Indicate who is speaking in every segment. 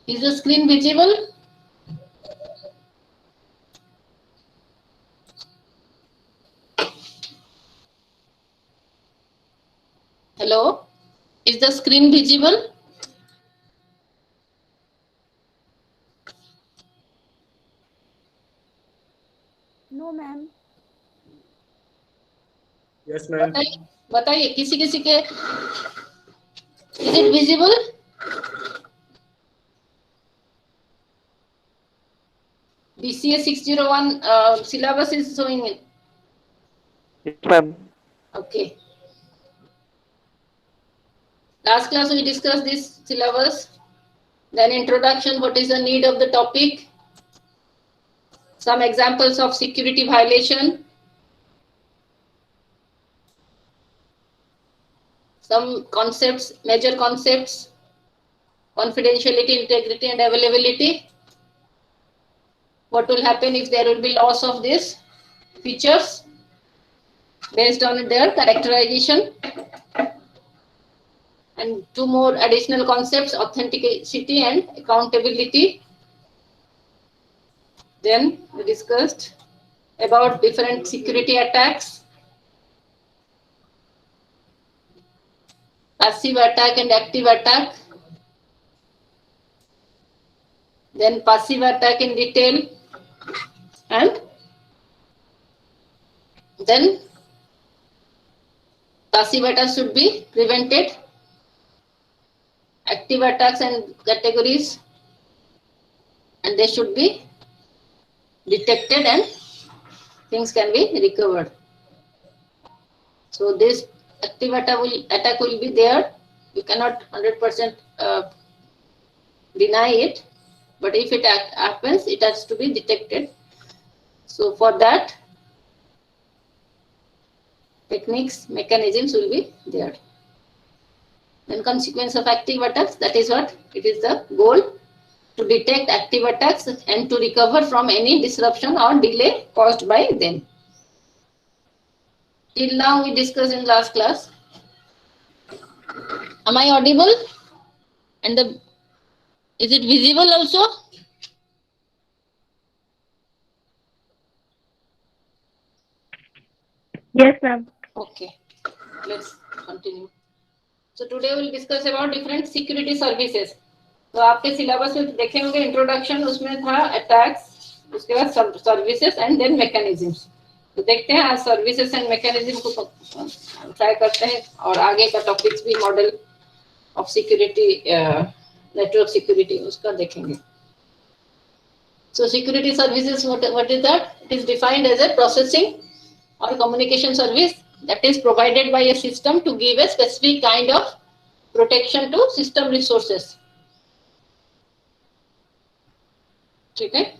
Speaker 1: Is the screen visible? Hello? Is the screen visible?
Speaker 2: No, ma'am.
Speaker 3: Yes, ma'am.
Speaker 1: बताइए किसी किसी के is it visible? BCA 601 syllabus is showing it.
Speaker 4: Yes, ma'am.
Speaker 1: Okay. Last class we discussed this syllabus. Then introduction, what is the need of the topic? Some examples of security violation. Some concepts, major concepts. Confidentiality, integrity and availability. What will happen if there will be loss of these features based on their characterization. And two more additional concepts, authenticity and accountability. Then we discussed about different security attacks, passive attack and active attack. Then passive attack in detail, and then passive attacks should be prevented. Active attacks and categories, and they should be detected and things can be recovered. So this active attack will be there. You cannot 100% deny it, but if it happens, it has to be detected. So for that, techniques, mechanisms will be there. Then consequence of active attacks, that is what it is the goal, to detect active attacks and to recover from any disruption or delay caused by them. Till now we discussed in last class. Am I audible? And is it visible also?
Speaker 2: Yes, ma'am.
Speaker 1: Okay, let's continue. So today we'll discuss about different security services. तो आपके syllabus में देखे होंगे introduction, उसमें था attacks, उसके बाद services and then mechanisms. तो देखते हैं आज सर्विसेज एंड मैकेनिज्म को ट्राई करते हैं और आगे का टॉपिक्स भी model of security, network security, उसका देखेंगे. So security services, what is that? It is defined as a processing or communication service that is provided by a system to give a specific kind of protection to system resources. Okay.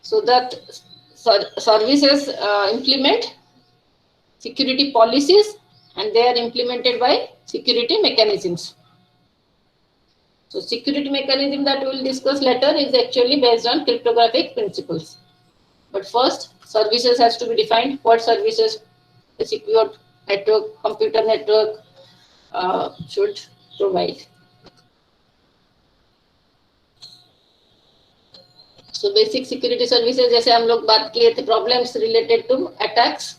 Speaker 1: So that services implement security policies and they are implemented by security mechanisms. So security mechanism that we will discuss later is actually based on cryptographic principles. But first, services has to be defined. What services a secure network, computer network should provide. So basic security services, जैसे हम लोग बात किए थे, problems related to attacks.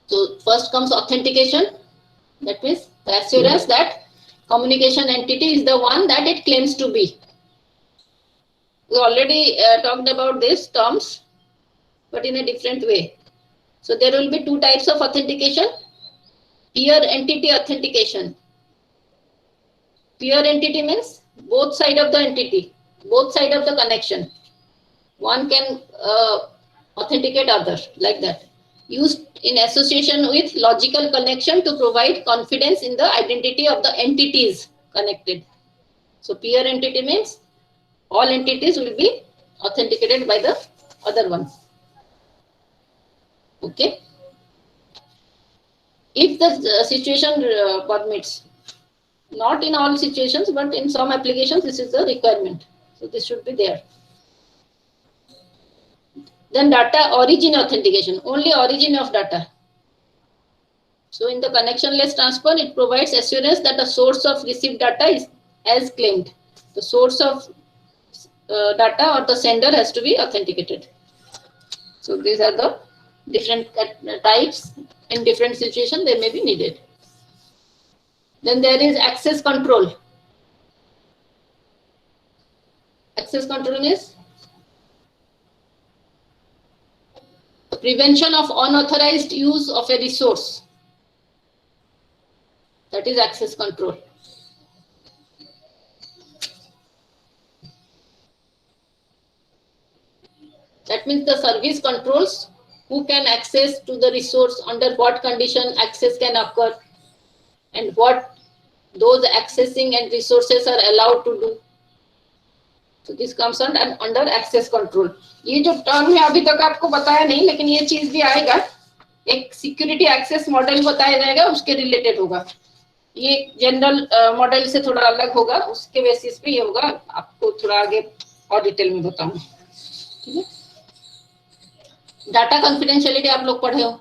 Speaker 1: So first comes authentication. That means the assurance that communication entity is the one that it claims to be. We already talked about these terms, but in a different way. So there will be two types of authentication. Peer entity authentication. Peer entity means both side of the entity, both side of the connection. One can authenticate other, like that. Used in association with logical connection to provide confidence in the identity of the entities connected. So peer entity means all entities will be authenticated by the other one. Okay. If the situation permits, not in all situations, but in some applications, this is the requirement. So this should be there. Then data origin authentication, only origin of data. So in the connectionless transfer, it provides assurance that the source of received data is as claimed. The source of data or the sender has to be authenticated. So these are the different types. In different situations, they may be needed. Then there is access control. Access control is the prevention of unauthorized use of a resource. That is access control. That means the service controls who can access to the resource, under what condition access can occur, and what those accessing and resources are allowed to do. So this comes under access control. ये जो term है अभी तक आपको बताया नहीं, लेकिन ये चीज भी आएगा. एक सिक्योरिटी एक्सेस मॉडल बताया जाएगा, उसके रिलेटेड होगा. ये जनरल मॉडल से थोड़ा अलग होगा, उसके बेसिस पे ये होगा. आपको थोड़ा आगे और डिटेल में बताऊंगा. ठीक है. डाटा कॉन्फिडेंशियलिटी आप लोग पढ़े हो.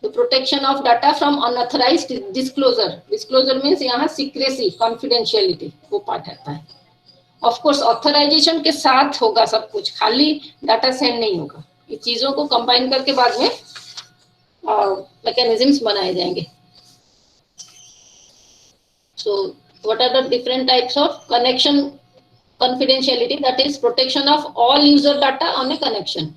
Speaker 1: The protection of data from unauthorized disclosure. Disclosure means यहाँ secrecy, confidentiality वो पार्ट आता है. Of course authorization के साथ होगा सब कुछ, खाली डाटा सेंड नहीं होगा. ये चीजों को कंबाइन करके बाद में मैकेनिज्म्स बनाए जाएंगे. So what are the different types of connection confidentiality? That is protection of all user data on a connection.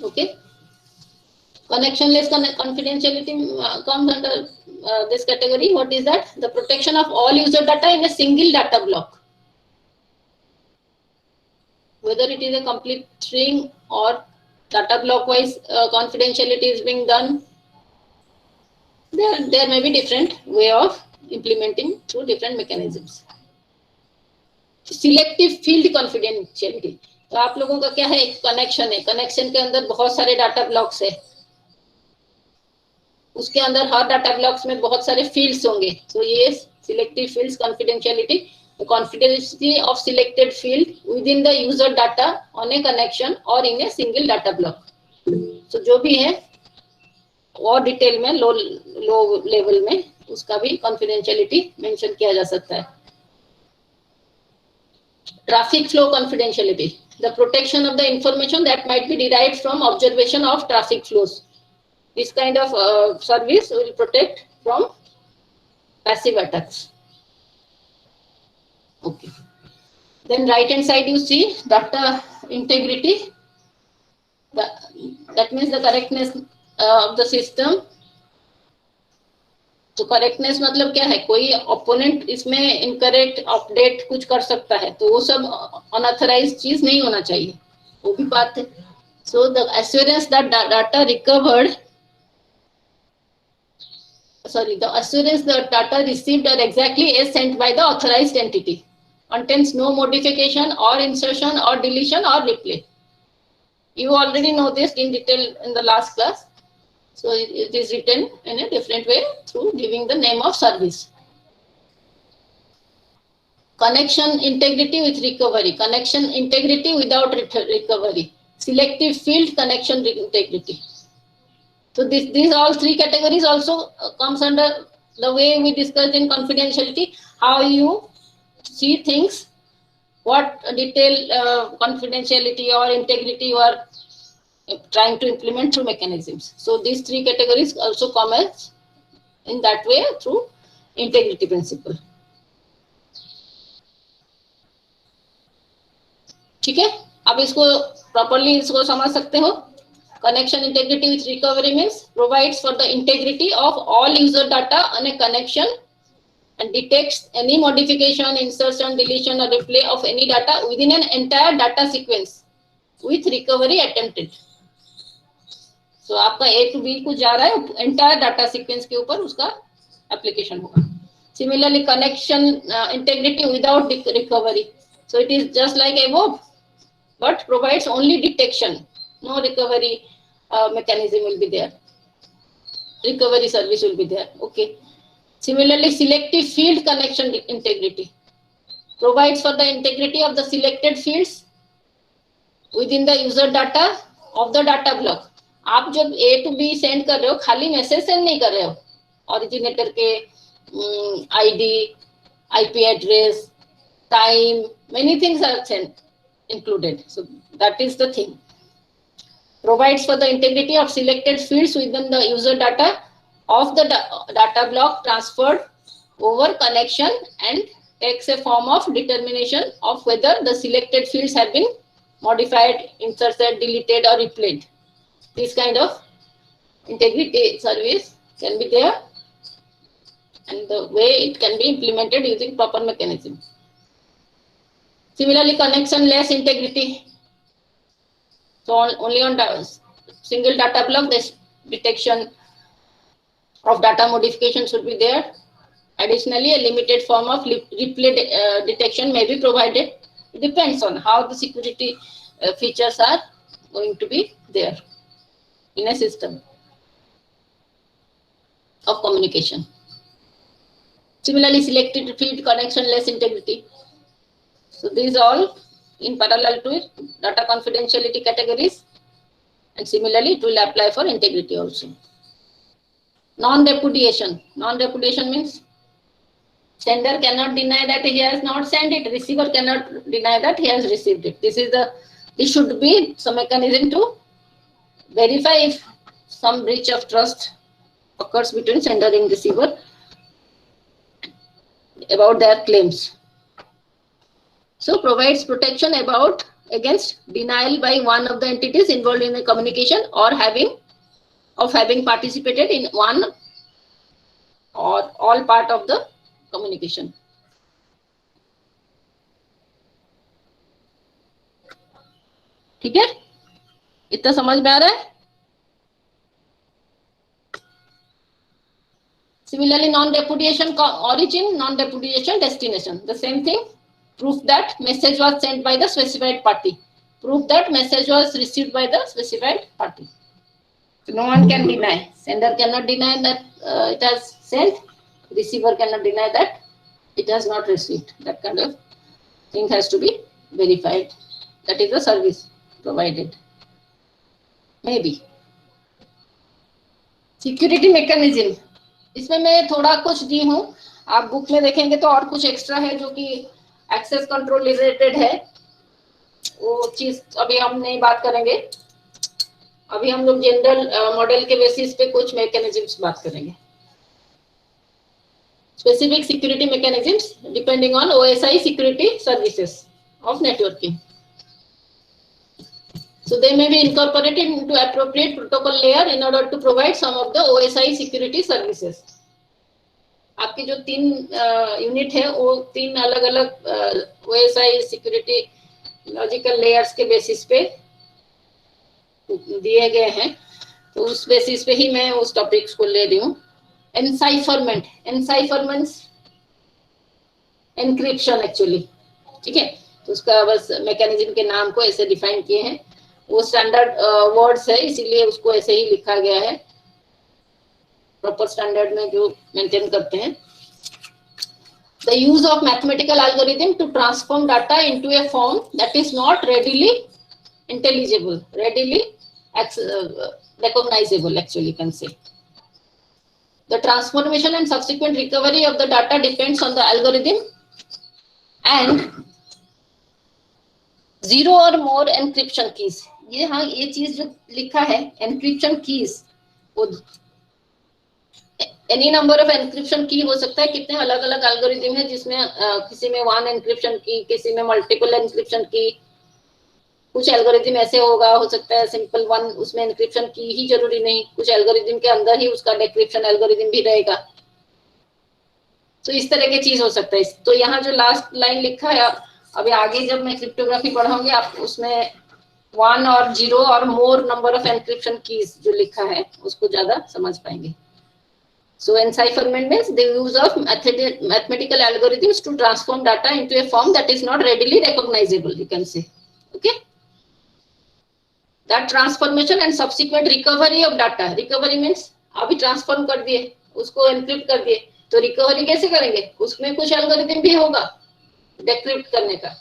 Speaker 1: Okay. Connectionless confidentiality comes under this category. What is that? The protection of all user data in a single data block. Whether it is a complete string or data block wise confidentiality is being done. There may be different way of implementing through different mechanisms. Selective field confidentiality. तो आप लोगों का क्या है, एक connection है, connection के अंदर बहुत सारे डाटा ब्लॉक्स है, उसके अंदर हर डाटा ब्लॉक्स में बहुत सारे फील्ड्स होंगे. तो ये selective fields confidentiality, confidentiality of selected field within the user data on a connection or in a single data block. So जो भी है और डिटेल में लो लेवल में उसका भी कॉन्फिडेंशियलिटी मेंशन किया जा सकता है. Traffic flow confidentiality, the protection of the information that might be derived from observation of traffic flows. This kind of service will protect from passive attacks. Okay. Then right hand side you see data integrity. That means the correctness of the system. तो correctness मतलब क्या है, कोई opponent इसमें incorrect update कुछ कर सकता है, तो वो सब अनऑथराइज्ड चीज नहीं होना चाहिए, वो भी बात है. So the assurance that data recovered the assurance that data received are exactly as sent by the authorized entity, contains no modification or insertion or deletion or replay. You already know this in detail in the last class. So it is written in a different way through giving the name of service. Connection integrity with recovery, connection integrity without recovery, selective field connection integrity. So these all three categories also comes under the way we discussed in confidentiality, how you see things, what detail confidentiality or integrity you are trying to implement through mechanisms. So these three categories also come as in that way through integrity principle. ठीक है, अब इसको properly इसको समझ सकते हो. Connection integrity with recovery means provides for the integrity of all user data on a connection and detects any modification, insertion, deletion or replay of any data within an entire data sequence with recovery attempted. So आपका A to B को जा रहा है, entire data sequence के ऊपर उसका application होगा. Similarly, connection integrity without recovery. So it is just like above, but provides only detection. No recovery mechanism will be there. Recovery service will be there. Okay. Similarly, selective field connection integrity provides for the integrity of the selected fields within the user data of the data block. आप जब A to B send कर रहे हो, खाली message send नहीं कर रहे हो, ऑरिजिनेटर के ID, IP address, time, many things are sent included. So that is the thing. Provides for the integrity of selected fields within the user data of the data block transferred over connection, and takes a form of determination of whether the selected fields have been modified, inserted, deleted or replayed. This kind of integrity service can be there, and the way it can be implemented using proper mechanism. Similarly, connectionless integrity. So only on single data block, this detection of data modification should be there. Additionally, a limited form of replay detection may be provided. It depends on how the security features are going to be there in a system of communication. Similarly, selected field connectionless integrity. So these all in parallel to data confidentiality categories, and similarly it will apply for integrity also. Non-repudiation. Non-repudiation means sender cannot deny that he has not sent it, receiver cannot deny that he has received it. This should be some mechanism to verify if some breach of trust occurs between sender and receiver about their claims. So provides protection against denial by one of the entities involved in the communication or having participated in one or all part of the communication. ठीक है, इतना समझ में आ रहा है? Similarly, non-repudiation origin, non-repudiation destination. The same thing. Proof that message was sent by the specified party. Proof that message was received by the specified party. So no one can deny. Sender cannot deny that it has sent. Receiver cannot deny that it has not received. That kind of thing has to be verified. That is the service provided. Maybe. Security mechanism. इसमें मैं थोड़ा कुछ दी हूँ, आप book में देखेंगे तो और कुछ एक्स्ट्रा है जो कि एक्सेस कंट्रोल रिलेटेड है, वो चीज अभी हम नहीं बात करेंगे. अभी हम लोग जनरल मॉडल के बेसिस पे कुछ मैकेनिज्म्स बात करेंगे. Specific security mechanisms depending on OSI security services of networking. So they may be incorporated into appropriate protocol layer in order to provide some of the OSI security services. आपकी जो 3 unit है वो 3 अलग अलग OSI security logical layers के basis पे दिए गए हैं, तो उस बेसिस पे ही मैं उस टॉपिक्स को ले रही हूँ. एनसाइफरमेंट. एनसाइफरमेंट एनक्रिप्शन एक्चुअली, ठीक है, तो उसका बस मैकेनिज्म के नाम को ऐसे डिफाइन किए हैं. वो स्टैंडर्ड वर्ड्स है इसीलिए उसको ऐसे ही लिखा गया है, प्रॉपर स्टैंडर्ड में जो मेंटेन करते हैं. The use of mathematical algorithm to transform data into a form that is not readily intelligible, readily recognizable, actually you can say. The transformation and subsequent recovery of the data depends on the algorithm and 0 or more encryption keys. ये हाँ ये चीज जो लिखा है encryption keys, वो any number of encryption की हो सकता है. कितने अलग अलग एल्गोरिथम है जिसमें किसी में 1 एनक्रिप्शन की, किसी में मल्टीपल एनक्रिप्शन की. कुछ एल्गोरिथम ऐसे हो सकता है सिंपल 1, उसमें एनक्रिप्शन की ही जरूरी नहीं, कुछ एल्गोरिथम के अंदर ही उसका डिक्रिप्शन एल्गोरिथम भी रहेगा. तो इस तरह की चीज हो सकता है. तो यहाँ जो लास्ट लाइन लिखा है, अभी आगे जब मैं क्रिप्टोग्राफी पढ़ाऊंगी आप उसमें 1 और 0 और मोर नंबर ऑफ एनक्रिप्शन कीज जो लिखा है उसको ज्यादा समझ पाएंगे. So encipherment means the use of mathematical algorithms to transform data into a form that is not readily recognizable, you can say. Okay. That transformation and subsequent recovery of data. Recovery means अभी transform कर दिए, उसको encrypt कर दिए, तो recovery कैसे करेंगे? उसमें कुछ एल्गोरिथम भी होगा डिक्रिप्ट करने का.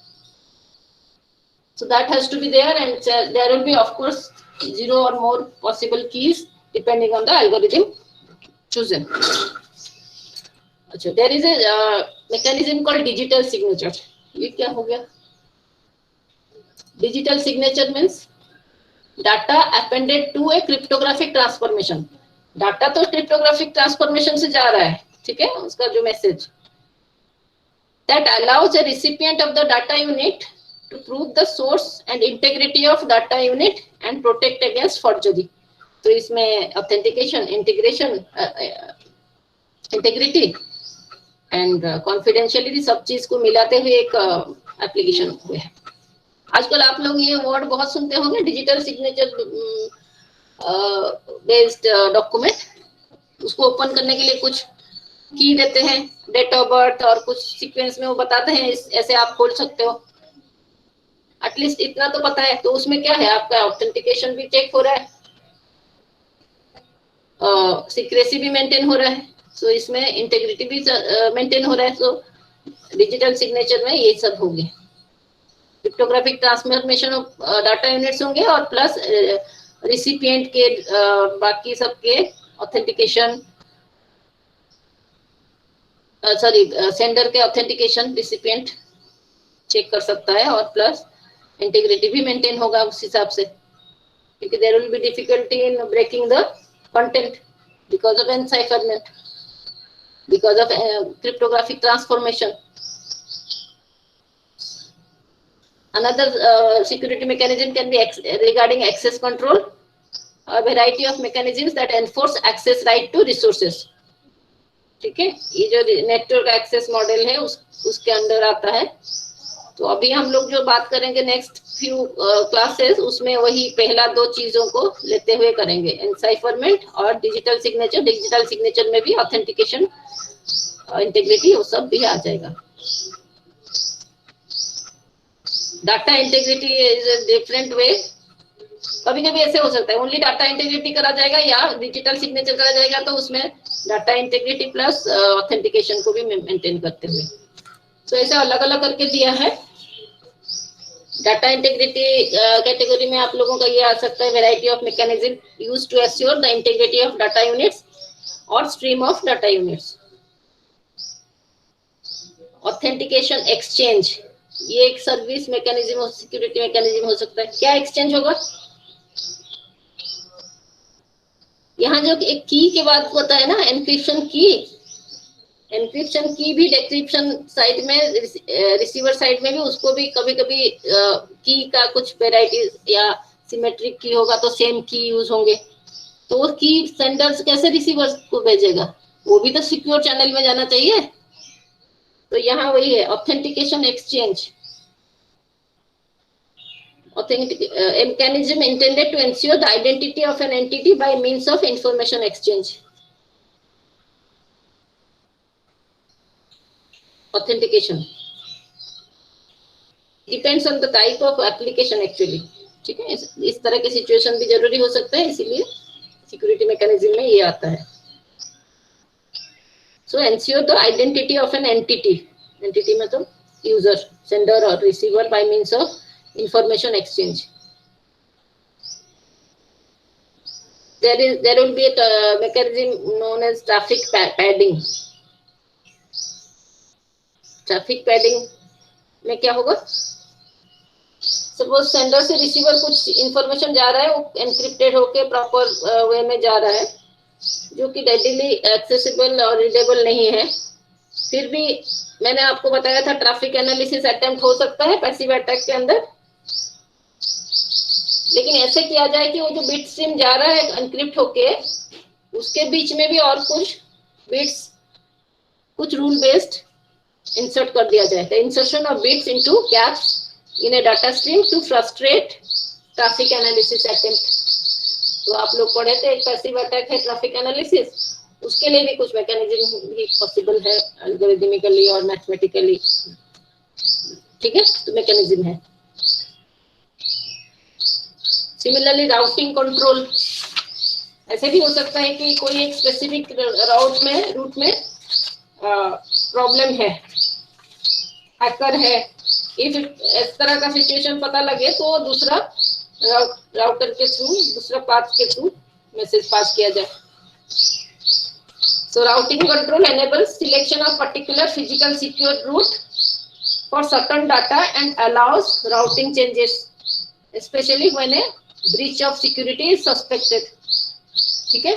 Speaker 1: So that has to be there, and there will be of course 0 or more possible keys depending on the algorithm chosen. अच्छा, there is a mechanism called digital signature. ये क्या हो गया? Digital signature means data appended to a cryptographic transformation. Data तो cryptographic transformation से जा रहा है, ठीक है, उसका जो message that allows a recipient of the data unit to prove the source and integrity of data unit and protect against forgery. तो इसमें authentication, integration, integrity and confidentiality सब चीज को मिलाते हुए एक एप्लीकेशन हुए है. आजकल आप लोग ये वर्ड बहुत सुनते होंगे, डिजिटल सिग्नेचर बेस्ड डॉक्यूमेंट. उसको ओपन करने के लिए कुछ की देते हैं, डेट ऑफ बर्थ और कुछ सीक्वेंस में वो बताते हैं ऐसे आप खोल सकते हो. एटलीस्ट इतना तो पता है. तो उसमें क्या है, आपका ऑथेंटिकेशन भी चेक हो रहा है, सीक्रेसी भी मेंटेन हो रहा है. सो इसमें इंटीग्रिटी भी मेंटेन हो रहा है. सो डिजिटल सिग्नेचर में ये सब होंगे, cryptographic transformation of data units होंगे और प्लस रिसिपिएंट के बाकी सबके ऑथेंटिकेशन, सॉरी सेंडर के ऑथेंटिकेशन रिसिपिएंट चेक कर सकता है और प्लस इंटीग्रिटी भी मेंटेन होगा उस हिसाब से, क्योंकि there will be difficulty in breaking the content because of encipherment, because of cryptographic transformation. Another security mechanism can be regarding access control, a variety of mechanisms that enforce access right to resources. ठीक है, ये जो network access model है उसके अंदर आता है. तो अभी हम लोग जो बात करेंगे नेक्स्ट फ्यू क्लासेस, उसमें वही पहला दो चीजों को लेते हुए करेंगे, एनसाइफरमेंट और डिजिटल सिग्नेचर. डिजिटल सिग्नेचर में भी ऑथेंटिकेशन, इंटीग्रिटी, वो सब भी आ जाएगा. Data integrity is a different way. कभी कभी ऐसे हो सकता है ओनली डाटा इंटीग्रिटी करा जाएगा या डिजिटल सिग्नेचर करा जाएगा, तो उसमें डाटा इंटीग्रिटी प्लस ऑथेंटिकेशन को भी मेंटेन करते हुए. तो ऐसे अलग अलग करके दिया है. डाटा इंटीग्रिटी कैटेगरी में आप लोगों का ये आ सकता है, variety of mechanism used to assure the integrity of data units और stream of data units. Authentication exchange, ये एक सर्विस मैकेनिज्म और सिक्योरिटी मैकेनिज्म हो सकता है. क्या एक्सचेंज होगा? यहाँ जो एक की के बाद होता है ना, एनक्रिप्शन की. एनक्रिप्शन की भी डिक्रिप्शन साइड में, रिसीवर साइड में भी, उसको भी कभी कभी की का कुछ वेराइटीज या सिमेट्रिक की होगा तो सेम की यूज होंगे. तो वो की सेंडर्स कैसे रिसीवर्स को भेजेगा? वो भी तो सिक्योर चैनल में जाना चाहिए. तो यहाँ वही है authentication exchange. A mechanism intended to ensure the identity of an entity by means of information exchange. Authentication depends on the type of application actually. ठीक है, इस तरह के सिचुएशन भी जरूरी हो सकता है, इसीलिए सिक्योरिटी मैकेनिज्म में ये आता है. So ensure the identity of an entity. Entity में तो यूजर, सेंडर और receiver by means of information exchange. There will be a mechanism known as traffic padding. Traffic padding में क्या होगा? सपोज सेंडर से रिसीवर कुछ इंफॉर्मेशन जा रहा है, वो एनक्रिप्टेड होके प्रॉपर वे में जा रहा है, जो कि रेडिली एक्सेसिबल और रीडेबल नहीं है. फिर भी मैंने आपको बताया था ट्रैफिक एनालिसिस अटेम्प्ट हो सकता है पैसिव अटैक के अंदर. लेकिन ऐसे किया जाए कि वो जो बिट स्ट्रीम जा रहा है एनक्रिप्ट होके, उसके बीच में भी और कुछ बिट्स, कुछ रूल बेस्ड इंसर्ट कर दिया जाए. The insertion of bits into gaps in a data stream to frustrate traffic analysis attempt. तो आप लोग पढ़े थे एक पैसिव अटैक है ट्रैफिक एनालिसिस, उसके लिए भी कुछ मैकेनिज्म भी पॉसिबल है एल्गोरिथमिकली और मैथमेटिकली. ठीक है, तो मैकेनिज्म है. सिमिलरली राउटिंग कंट्रोल, ऐसे भी हो सकता है कि कोई एक स्पेसिफिक रूट में प्रॉब्लम है, हैकर है, इफ इस तरह का सिचुएशन पता लगे तो दूसरा राउटर के थ्रू, दूसरा पाथ के थ्रू मैसेज पास किया जाए. So routing control enables selection of particular physical secure route for certain data and allows routing changes, especially when a breach of security is suspected. ठीक है.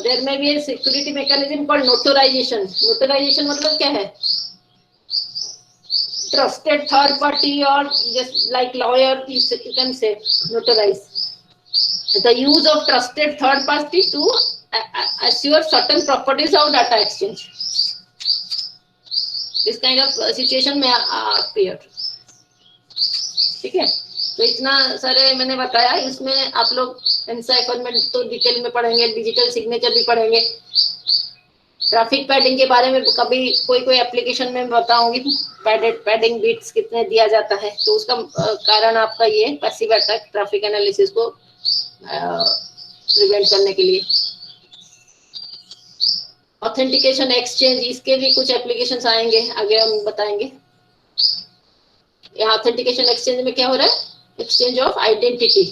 Speaker 1: There may be a security mechanism called notarization. Notarization मतलब क्या है? Trusted third party or just like lawyer, you can say notarize. The use of trusted third party to assure certain properties of data exchange. This kind of situation may appear. ठीक है. तो इतना सारे मैंने बताया. इसमें आप लोग एनसाइफरमेंट तो डिटेल में पढ़ेंगे, डिजिटल सिग्नेचर भी पढ़ेंगे. ट्रैफिक पैडिंग के बारे में कभी कोई एप्लीकेशन में बताऊंगी. पैडिंग बिट्स कितने दिया जाता है, तो उसका कारण आपका ये पैसिव अटैक ट्रैफिक एनालिसिस को प्रिवेंट करने के लिए. ऑथेंटिकेशन एक्सचेंज, इसके भी कुछ एप्लीकेशंस आएंगे, आगे हम बताएंगे. यहाँ ऑथेंटिकेशन एक्सचेंज में क्या हो रहा है? Exchange of identity.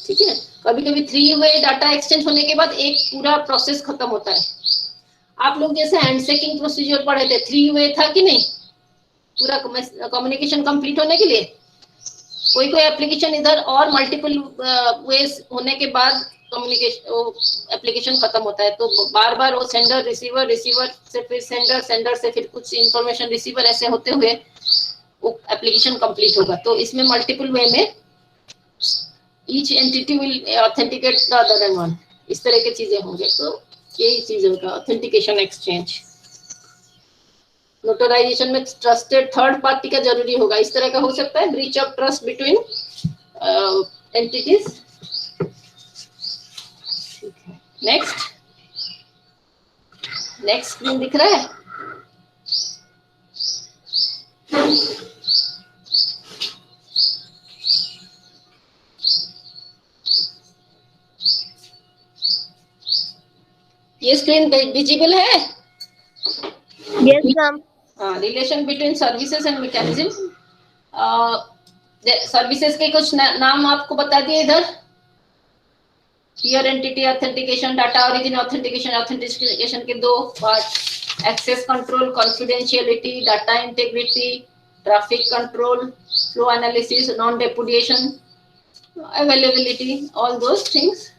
Speaker 1: ठीक है. कभी कभी 3 वे डाटा एक्सचेंज होने के बाद एक पूरा प्रोसेस खत्म होता है. आप लोग जैसे हैंडशेकिंग प्रोसीजर पढ़े थे, 3 वे था कि नहीं? पूरा कम्युनिकेशन कंप्लीट होने के लिए कोई एप्लीकेशन इधर और मल्टीपल वेज होने के बाद कम्युनिकेशन एप्लीकेशन खत्म होता है. तो बार बार वो सेंडर रिसीवर, रिसीवर से फिर सेंडर, सेंडर से फिर कुछ इंफॉर्मेशन रिसीवर, ऐसे होते हुए वो एप्लीकेशन कंप्लीट होगा. तो इसमें मल्टीपल वे में each entity will authenticate the other than one. इस तरह की चीजें होंगे. तो यही चीज होगा ऑथेंटिकेशन एक्सचेंज. नोटराइजेशन में ट्रस्टेड थर्ड पार्टी का जरूरी होगा. इस तरह का हो सकता है breach of trust between entities. Next screen दिख रहा है? ये स्क्रीन विजिबल है?
Speaker 2: Yes, ma'am.
Speaker 1: Relation between services and mechanism. Services के कुछ नाम आपको बता दिए इधर. Peer entity authentication, data origin authentication. Authentication के 2 part: access control, confidentiality, data integrity, traffic control, flow analysis, non repudiation, availability, all those things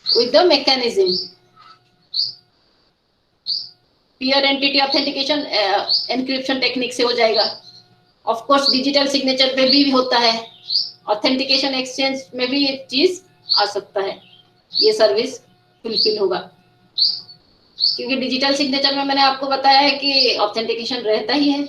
Speaker 1: with the mechanism. Peer entity authentication encryption technique से हो जाएगा. Of course digital signature पे भी होता है. Authentication exchange में भी ये चीज आ सकता है. ये सर्विस फुलफिल होगा क्योंकि डिजिटल सिग्नेचर में मैंने आपको बताया है कि ऑथेंटिकेशन रहता ही है.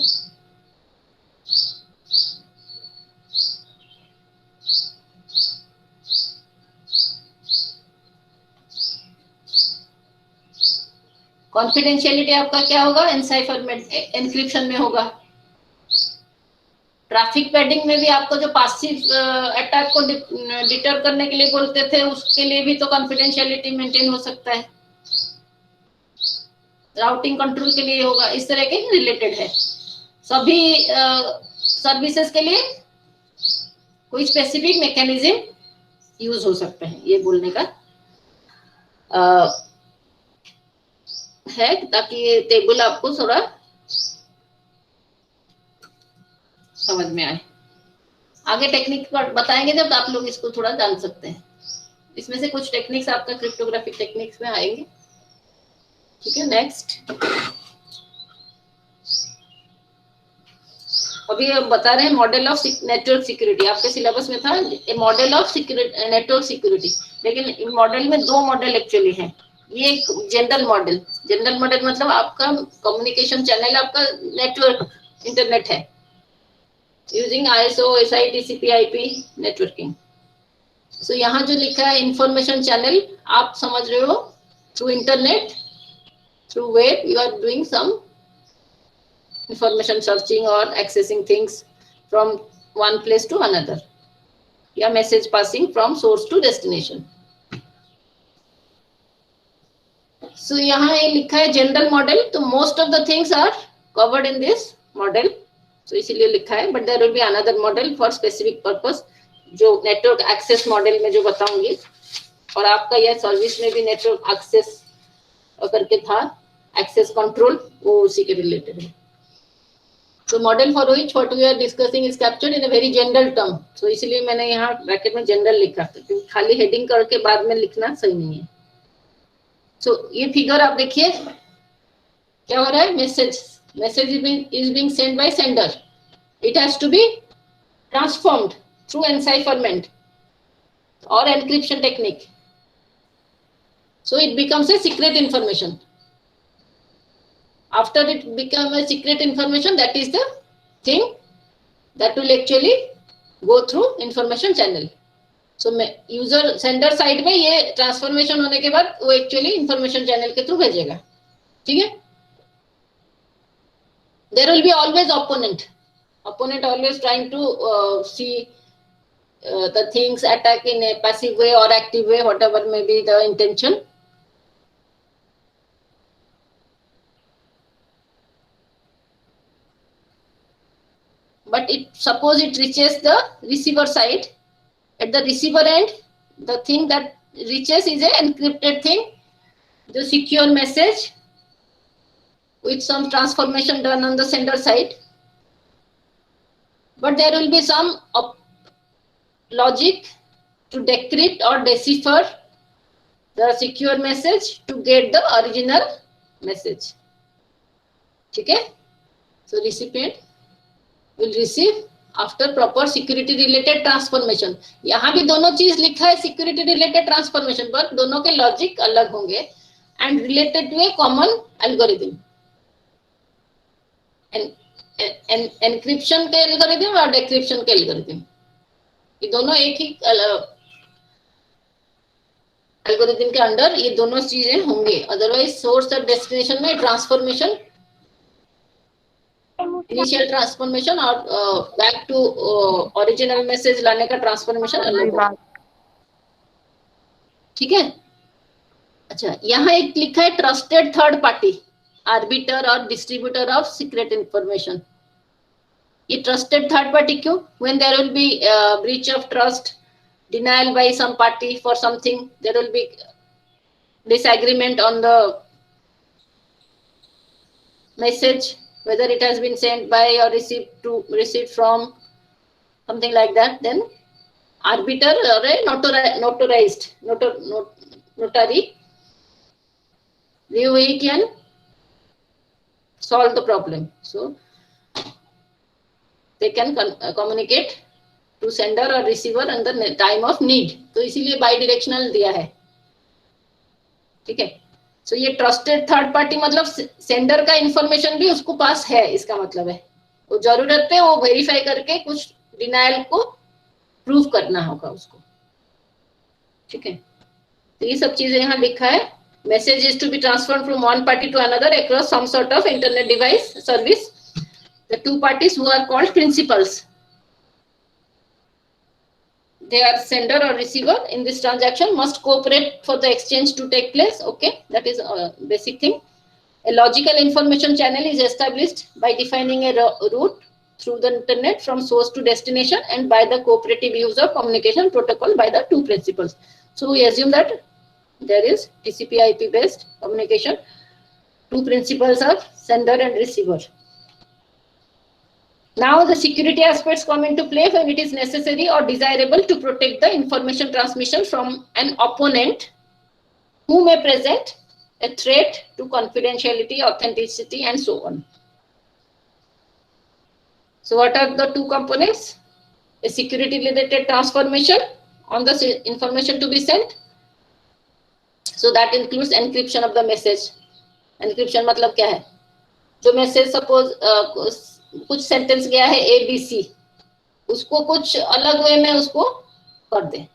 Speaker 1: कॉन्फिडेंशियलिटी आपका क्या होगा? एनसाइफरमेंट, एनक्रिप्शन में होगा. ट्रैफिक पैडिंग में भी आपको जो पासिव अटैक को डिटर करने के लिए बोलते थे, उसके लिए भी तो कॉन्फिडेंशियलिटी मेंटेन हो सकता है. राउटिंग कंट्रोल के लिए होगा. इस तरह के रिलेटेड है. सभी सर्विसेज के लिए कोई स्पेसिफिक मैकेनिज्म यूज हो सकता है, ये बोलने का है, ताकि ये टेबल आपको थोड़ा समझ में आए. आगे टेक्निक बताएंगे जब आप लोग इसको थोड़ा जान सकते हैं. इसमें से कुछ टेक्निक्स आपका क्रिप्टोग्राफिक टेक्निक्स में आएंगे. ठीक है. नेक्स्ट अभी हम बता रहे हैं मॉडल ऑफ नेटवर्क सिक्योरिटी. आपके सिलेबस में था मॉडल ऑफ नेटवर्क सिक्योरिटी, लेकिन मॉडल में 2 मॉडल एक्चुअली हैं. ये एक जनरल मॉडल मतलब आपका कम्युनिकेशन चैनल, आपका नेटवर्क इंटरनेट है using ISO, SI, TCP, IP networking. So यहाँ जो लिखा है इंफॉर्मेशन चैनल, आप समझ रहे हो through internet, through web you are doing some information searching or accessing things from one place to another, या message passing from source to destination. So यहाँ ये लिखा है जनरल मॉडल, तो most of the things are covered in this model, तो इसीलिए लिखा है, but there will be another model for specific purpose, जो नेटवर्क एक्सेस मॉडल में जो बताऊंगी, और आपका यह सर्विस में भी नेटवर्क एक्सेस करके था, एक्सेस कंट्रोल, वो उसी के रिलेटेड है. So model for which what we are discussing is captured in a very general term. So इसलिए मैंने यहाँ ब्रैकेट में जनरल लिखा था, क्योंकि खाली हेडिंग करके बाद में लिखना सही नहीं है. So ये फिगर आप देखिए क्या हो रहा है, message is being sent by sender. It has to be transformed through encipherment or encryption technique. So it becomes a secret information. After it become a secret information, that is the thing that will actually go through information channel. So user sender side में ये transformation होने के बाद वो actually information channel के through भेजेगा. ठीक है. There will be always opponent always trying to see the things, attack in a passive way or active way, whatever may be the intention. But suppose it reaches the receiver side. At the receiver end, the thing that reaches is an encrypted thing, the secure message with some transformation done on the sender side. But there will be some logic to decrypt or decipher the secure message to get the original message. Okay? So recipient will receive after proper security related transformation. यहाँ भी दोनों चीज लिखा है security related transformation, पर दोनों के logic अलग होंगे and related to a common algorithm. Encryption के एल्गोरिथम और डिक्रिप्शन के एल्गोरिथम, ये दोनों एक ही एल्गोरिथम के अंडर ये दोनों चीजें होंगे. अदरवाइज सोर्स और डेस्टिनेशन में ट्रांसफॉर्मेशन, इनिशियल ट्रांसफॉर्मेशन और बैक टू ओरिजिनल मैसेज लाने का ट्रांसफॉर्मेशन अलग होगा. ठीक है. अच्छा, यहाँ एक लिखा है ट्रस्टेड थर्ड पार्टी, आर्बिटर और डिस्ट्रीब्यूटर ऑफ सीक्रेट इंफॉर्मेशन. ये ट्रस्टेड थर्ड पार्टी क्यों? When there will be breach of trust, denial by some party for something, there will be disagreement on the message, whether it has been sent by or received from, something like that, then arbiter or a notarized notary, we can solve the problem. So they can communicate to sender or receiver in the time of need. तो इसीलिए बाइडिरेक्शनल दिया है. ठीक है. सो ये trusted third party मतलब sender का information भी उसको पास है, इसका मतलब है वो जरूरत पे वो वेरीफाई करके कुछ डिनायल को प्रूव करना होगा उसको. ठीक है. तो ये सब चीजें यहाँ लिखा है. Message is to be transferred from one party to another across some sort of internet device service. The two parties who are called principals, they are sender or receiver in this transaction, must cooperate for the exchange to take place. Okay, that is a basic thing. A logical information channel is established by defining a route through the internet from source to destination and by the cooperative use of communication protocol by the two principals. So we assume that there is TCP/IP based communication. Two principals are sender and receiver. Now the security aspects come into play when it is necessary or desirable to protect the information transmission from an opponent who may present a threat to confidentiality, authenticity, and so on. So what are the two components? A security related transformation on the information to be sent. So that includes encryption of the message. Encryption मतलब क्या है? जो message suppose कुछ sentence गया है ABC, उसको कुछ अलग वे में उसको कर दे.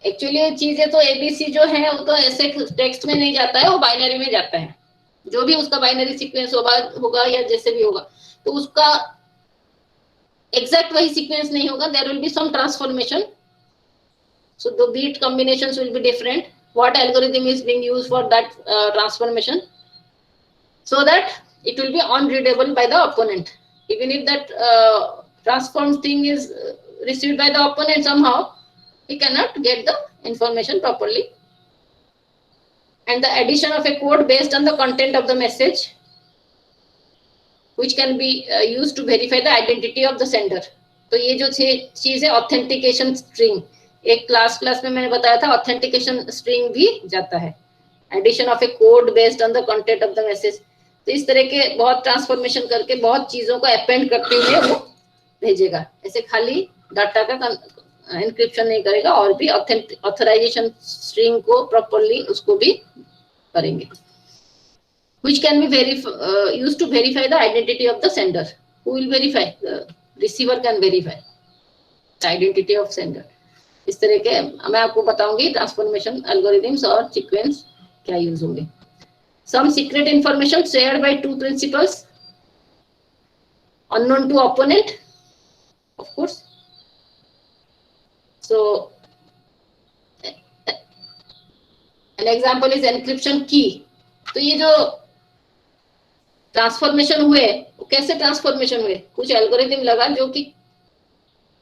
Speaker 1: एक्चुअली चीजें तो ABC जो है वो तो ऐसे टेक्स्ट में नहीं जाता है, वो बाइनरी में जाता है. जो भी उसका बाइनरी सीक्वेंस होगा या जैसे भी होगा, तो उसका एग्जैक्ट वही सीक्वेंस नहीं होगा. There will be some transformation. So the bit combinations will be different. what algorithm is being used for that transformation, so that it will be unreadable by the opponent. Even if that transformed thing is received by the opponent, somehow he cannot get the information properly. And the addition of a code based on the content of the message, which can be used to verify the identity of the sender. तो ये जो चीज है authentication string, एक class में मैंने बताया था ऑथेंटिकेशन स्ट्रिंग भी जाता है, addition of a code based on the content of the message. तो इस तरह के बहुत ट्रांसफॉर्मेशन करके बहुत चीजों को अपेंड करते हुए वो भेजेगा. ऐसे खाली डाटा का एनक्रिप्शन नहीं करेगा, और भी ऑथराइजेशन स्ट्रिंग को प्रॉपर्ली उसको भी करेंगे. Which can be used to verify the identity of the sender. Who will verify? The receiver can verify the identity of sender. इस तरह के मैं आपको बताऊंगी ट्रांसफॉर्मेशन एल्गोरिथम्स और सीक्वेंस क्या यूज होंगे. Some secret information shared by two principals unknown to opponent, of course. So an example is encryption key. तो ये जो ट्रांसफॉर्मेशन हुए, कैसे ट्रांसफॉर्मेशन हुए? कुछ एल्गोरिथम लगा जो कि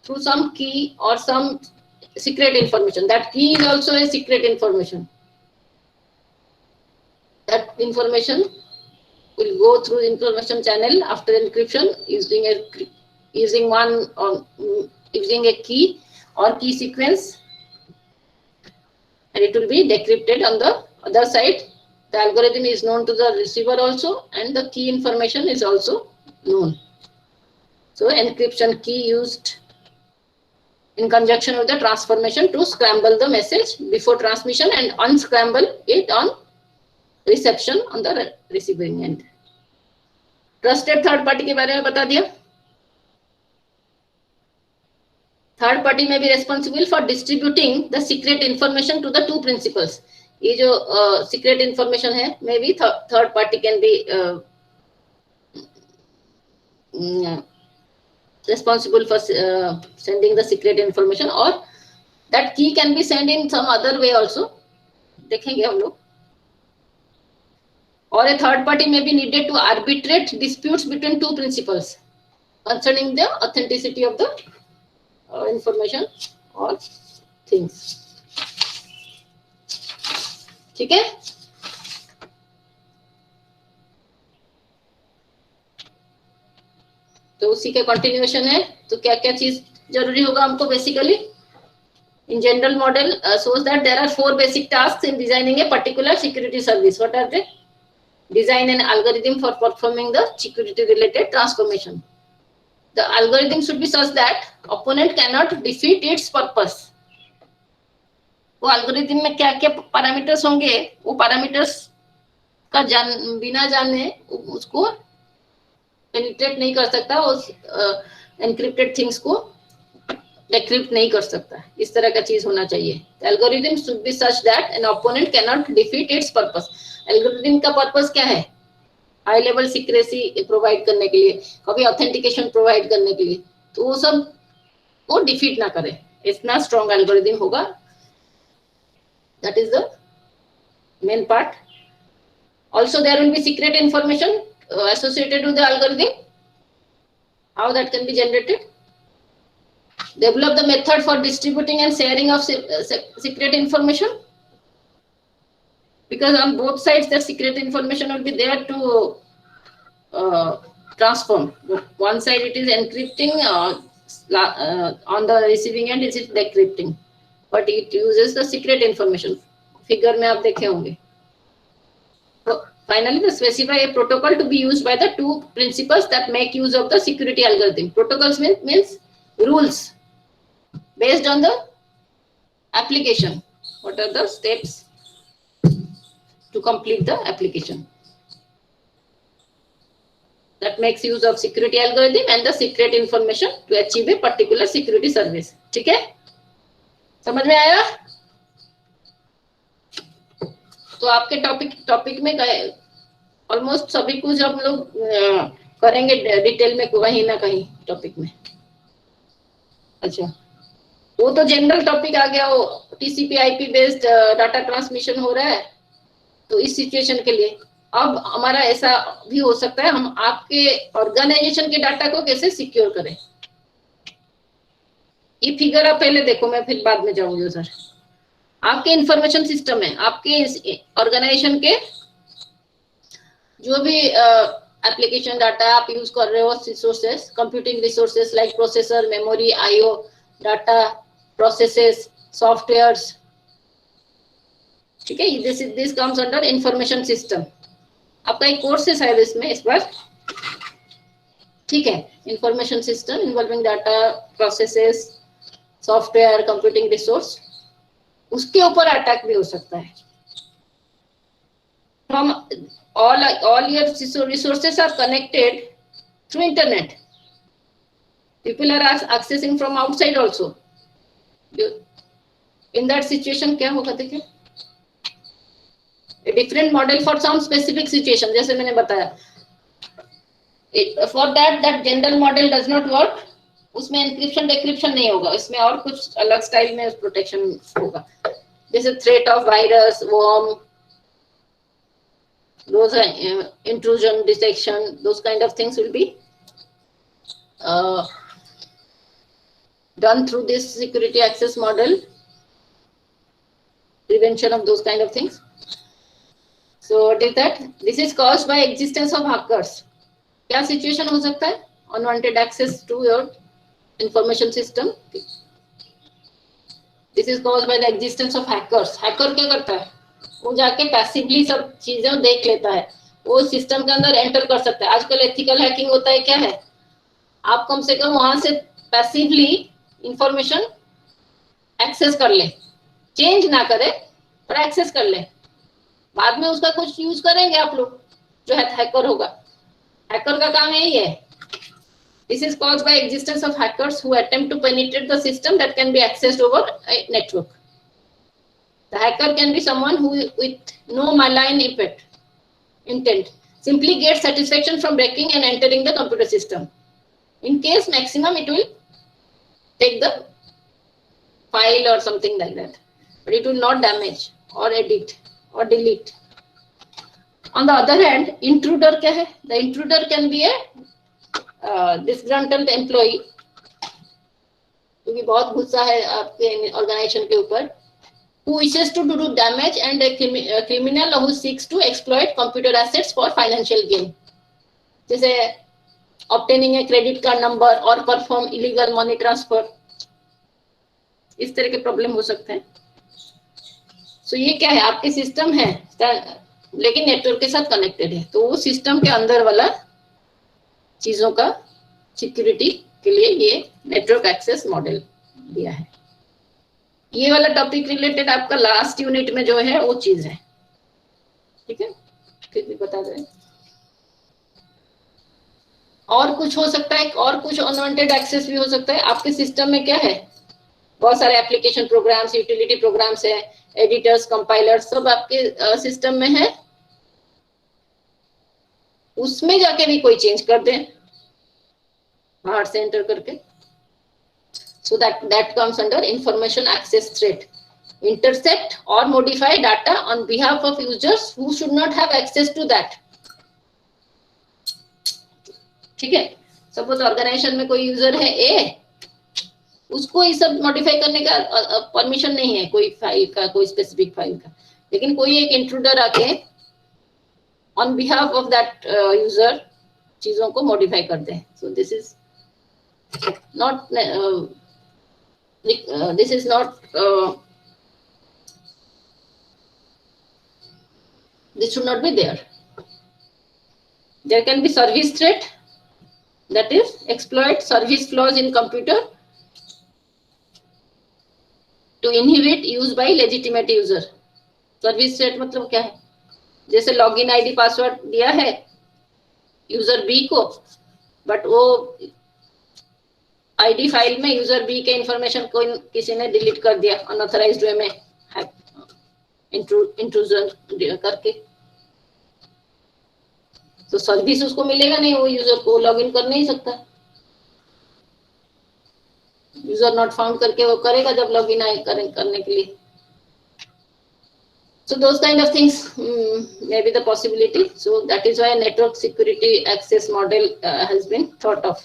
Speaker 1: थ्रू सम की और सम सीक्रेट इंफॉर्मेशन, दैट की is also a secret information. That information will go through information channel after encryption using a key or key sequence, and it will be decrypted on the other side. The algorithm is known to the receiver also, and the key information is also known. So encryption key used in conjunction with the transformation to scramble the message before transmission and unscramble it on reception on the receiving end. Trusted third party के बारे में बता दिया. Third party may be responsible for distributing the secret information to the two principals. ये जो secret information है, may be third party can be responsible for sending the secret information, or that key can be sent in some other way also. देखेंगे हम लोग. Or a third party may be needed to arbitrate disputes between two principals concerning the authenticity of the information or things. ठीक है. तो उसी के continuation है. तो क्या क्या चीज जरूरी होगा हमको basically in general model shows that there are 4 basic tasks in designing a particular security service. What are they? Design an algorithm for performing the security related transformation. The algorithm should be such that opponent cannot defeat its purpose. वो algorithm में क्या क्या parameters होंगे, वो parameters का बिना जाने उसको पेनिट्रेट नहीं कर सकता, उस एनक्रिप्टेड थिंग्स को डिक्रिप्ट नहीं कर सकता. इस तरह का चीज होना चाहिए. Algorithm should be such that an opponent can not defeat it's purpose. Algorithm का पर्पस क्या है? हाई लेवल सीक्रेसी प्रोवाइड करने के लिए, कभी ऑथेंटिकेशन प्रोवाइड करने के लिए. तो वो सब वो डिफीट ना करे, इतना स्ट्रॉन्ग एल्गोरिथम होगा. That is the main part. Also, there will be secret information associated with the algorithm. How that can be generated? Develop the method for distributing and sharing of secret information. Because on both sides, the secret information will be there to transform. One side it is encrypting, on the receiving end it is decrypting. But it uses the secret information. Figure में आप देखे होंगे. So finally, they specify a protocol to be used by the two principals that make use of the security algorithm. Protocols means rules based on the application. What are the steps to complete the application? That makes use of security algorithm and the secret information to achieve a particular security service. ठीक है? समझ में आया? तो आपके topic में almost सभी कुछ हम लोग करेंगे डिटेल में कहीं ना कहीं टॉपिक में. अच्छा, वो तो जनरल टॉपिक आ गया, वो TCP IP based data transmission हो रहा है, तो इस सिचुएशन के लिए। अब हमारा ऐसा भी हो सकता है, हम आपके ऑर्गेनाइजेशन के डाटा को कैसे सिक्योर करें। ये फिगर आप पहले देखो, मैं फिर बाद में जाऊंगी उधर। आपके इंफॉर्मेशन सिस्टम है, आपके ऑर्गेनाइजेशन के जो भी एप्लीकेशन डाटा आप यूज कर रहे हो, resources, computing resources like processor, memory, IO, data, processes, softwares, ठीक है। This comes under information system. आपका एक कोर्स है शायद इसमें इस बार, ठीक है। Information system involving data, processes, software, computing resource, उसके ऊपर अटैक भी हो सकता है। From all your resources are connected through internet. People are accessing from outside also. In that situation क्या होगा देखिए, a different model for some specific situation, जैसे मैंने बताया। For that general model does not work, उसमें encryption decryption नहीं होगा, इसमें और कुछ अलग स्टाइल में प्रोटेक्शन होगा, जैसे threat of virus, worm, those intrusion detection, those kind of things will be done through this security access model, prevention of those kind of things. So what is that? This is caused by existence of hackers. क्या situation हो सकता है? Unwanted access to your information system. This is caused by the existence of hackers. Hacker क्या करता है? वो जाके passively सब चीजें देख लेता है, वो सिस्टम के अंदर एंटर कर सकता है। आजकल एथिकल हैकिंग होता है, क्या है, आप कम से कम वहां से पैसिवली इंफॉर्मेशन एक्सेस कर ले, चेंज ना करे पर एक्सेस कर ले, बाद में उसका कुछ यूज करेंगे आप लोग, जो है हैकर होगा। हैकर का काम यही है। This is caused by existence of hackers who attempt to penetrate the system that can be accessed over a network. The hacker can be someone who, with no malign intent, simply gets satisfaction from breaking and entering the computer system. In case maximum, it will take the file or something like that, but it will not damage or edit or delete. On the other hand, intruder क्या है? The intruder can be a disgruntled employee, क्योंकि बहुत गुस्सा है आपके organisation के ऊपर, who wishes to do damage, and a criminal who seeks to exploit computer assets for financial gain, जैसे obtaining a credit card number or perform illegal money transfer, इस तरह के प्रॉब्लम हो सकते हैं। सो ये क्या है, आपके सिस्टम है लेकिन नेटवर्क के साथ कनेक्टेड है, तो वो सिस्टम के अंदर वाला चीजों का सिक्योरिटी के लिए ये नेटवर्क एक्सेस मॉडल दिया है। ये वाला टॉपिक रिलेटेड आपका लास्ट यूनिट में जो है वो चीज है, ठीक है, फिर भी बता दें। और कुछ हो सकता है, और कुछ अनवांटेड एक्सेस भी हो सकता है। आपके सिस्टम में क्या है, बहुत सारे एप्लीकेशन प्रोग्राम्स, यूटिलिटी प्रोग्राम्स है, एडिटर्स, कंपाइलर्स, सब आपके सिस्टम में है, उसमें जाके भी कोई चेंज कर दे बाहर से एंटर करके, so that comes under information access threat. Intercept or modify data on behalf of users who should not have access to that. ठीक है, सपोज ऑर्गेनाइजेशन में कोई यूजर है ए, उसको ये सब मॉडिफाई करने का परमिशन नहीं है, कोई फाइल का, कोई स्पेसिफिक फाइल का, लेकिन कोई एक इंट्रूडर आके on behalf of that user चीजों को मॉडिफाई कर दे। So this is not this is not this should not be there. There can be service threat, that is exploit service flaws in computer to inhibit use by legitimate user. Service threat मतलब क्या है, जैसे login ID password दिया है user B को, but वो ID file में user B के इंफॉर्मेशन को किसी ने डिलीट कर दिया अनऑथराइज्ड वे में इंट्रूजन करके, तो सर्विस उसको मिलेगा नहीं, वो यूजर को लॉगिन कर नहीं सकता। यूजर नॉट फाउंड करके वो करेगा जब लॉगिन आए करने के लिए. So those kind of things may be the possibility. So that is why network security access model has been thought of.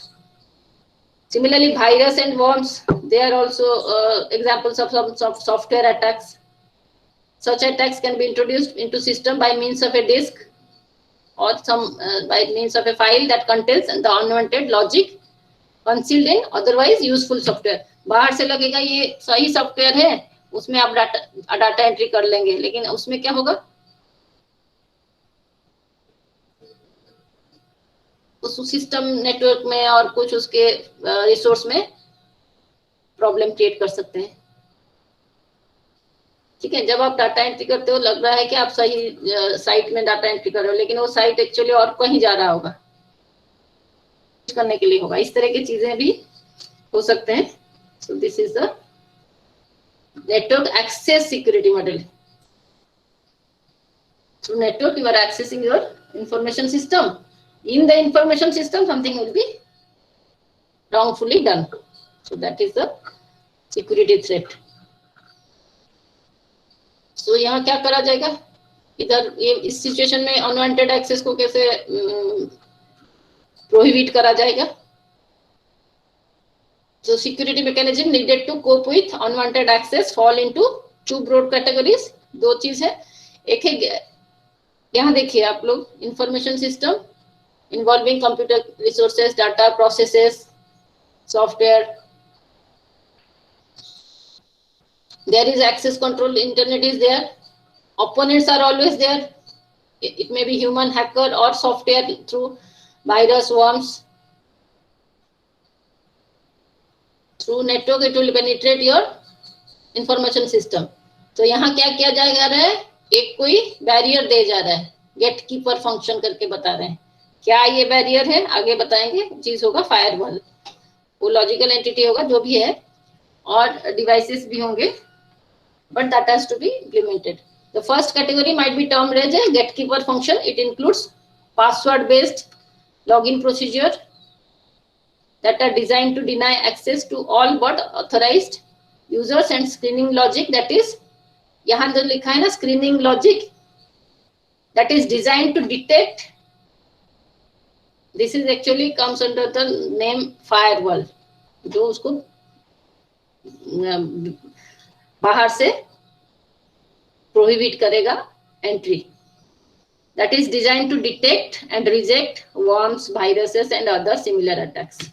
Speaker 1: Similarly, virus and worms, they are also examples of some software attacks. Such attacks can be introduced into system by means of a disk or some by means of a file that contains the unwanted logic concealed in otherwise useful software. बाहर से लगेगा ये सही software है, उसमें आप data entry कर लेंगे, लेकिन उसमें क्या होगा, उस सिस्टम नेटवर्क में और कुछ उसके रिसोर्स में प्रॉब्लम क्रिएट कर सकते हैं. ठीक है, जब आप डाटा एंट्री करते हो लग रहा है कि आप सही साइट में डाटा एंट्री कर रहे हो, लेकिन वो साइट एक्चुअली और कहीं जा रहा होगा, करने के लिए होगा. इस तरह की चीजें भी हो सकते हैं. सो this is the network access security model. Through network, you are accessing your information system. In the information system, something will be wrongfully done. So that is the security threat. So यहाँ क्या करा जाएगा, इधर ये इस situation में unwanted access को कैसे प्रोहिबिट करा जाएगा. So security mechanism needed to cope with unwanted access fall into two broad categories. दो चीज है, एक है यहाँ देखिए आप लोग, information system involving computer resources, data processes, software. There is access control, internet is there, opponents are always there. It may be human hacker or software through virus, worms. Through network it will penetrate your information system. तो यहाँ क्या किया जा रहा है, एक कोई barrier दे जा रहा है, गेट कीपर फंक्शन करके बता रहे हैं. क्या ये बैरियर है आगे बताएंगे. चीज होगा फायरवॉल, वो लॉजिकल एंटिटी होगा जो भी है, और डिवाइसेस भी होंगे, but that has to be implemented. The first category might be termed as a gatekeeper function. It includes password based login procedure that are designed to deny access to all but authorized users and screening logic, that is, यहाँ जो लिखा है ना screening logic, that is designed to detect. This is actually comes under the name firewall, जो उसको बाहर से prohibit करेगा entry. That is designed to detect and reject worms, viruses and other similar attacks.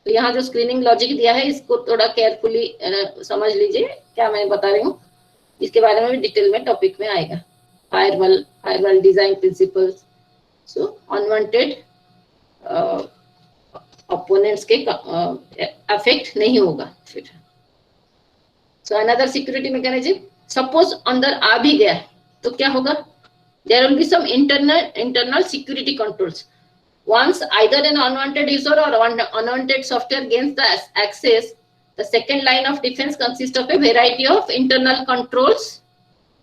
Speaker 1: तो यहाँ जो स्क्रीनिंग लॉजिक दिया है इसको थोड़ा केयरफुली समझ लीजिए क्या मैं बता रही हूँ. इसके बारे में भी डिटेल में टॉपिक में आएगा. Firewall design principles. So unwanted opponents के अफेक्ट नहीं होगा फिर. So another security mechanism, suppose अंदर आ भी गया तो क्या होगा, there will be some internal security controls. Once either an unwanted user or unwanted software gains the access, the second line of defense consists of a variety of internal controls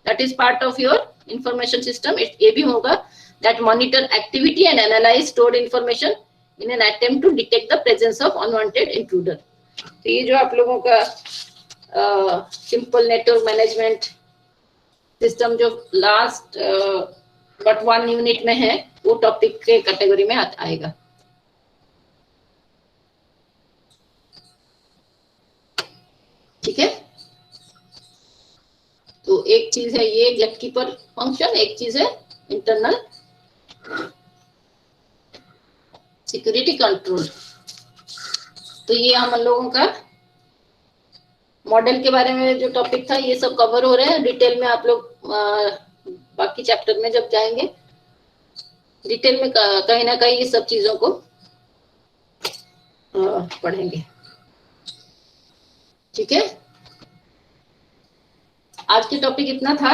Speaker 1: that is part of your information system. ये भी होगा that monitor activity and analyze stored information in an attempt to detect the presence of unwanted intruder. तो ये जो आप लोगों का simple network management system जो last but one unit में है, वो टॉपिक के कैटेगरी में आएगा. ठीक है, तो एक चीज है ये गेटकीपर फंक्शन, एक चीज है इंटरनल सिक्योरिटी कंट्रोल. तो ये हम लोगों का मॉडल के बारे में जो टॉपिक था ये सब कवर हो रहे हैं. डिटेल में आप लोग बाकी चैप्टर में जब जाएंगे डिटेल में कहीं ना कहीं ये सब चीजों को पढ़ेंगे. ठीक है, आज के टॉपिक इतना था.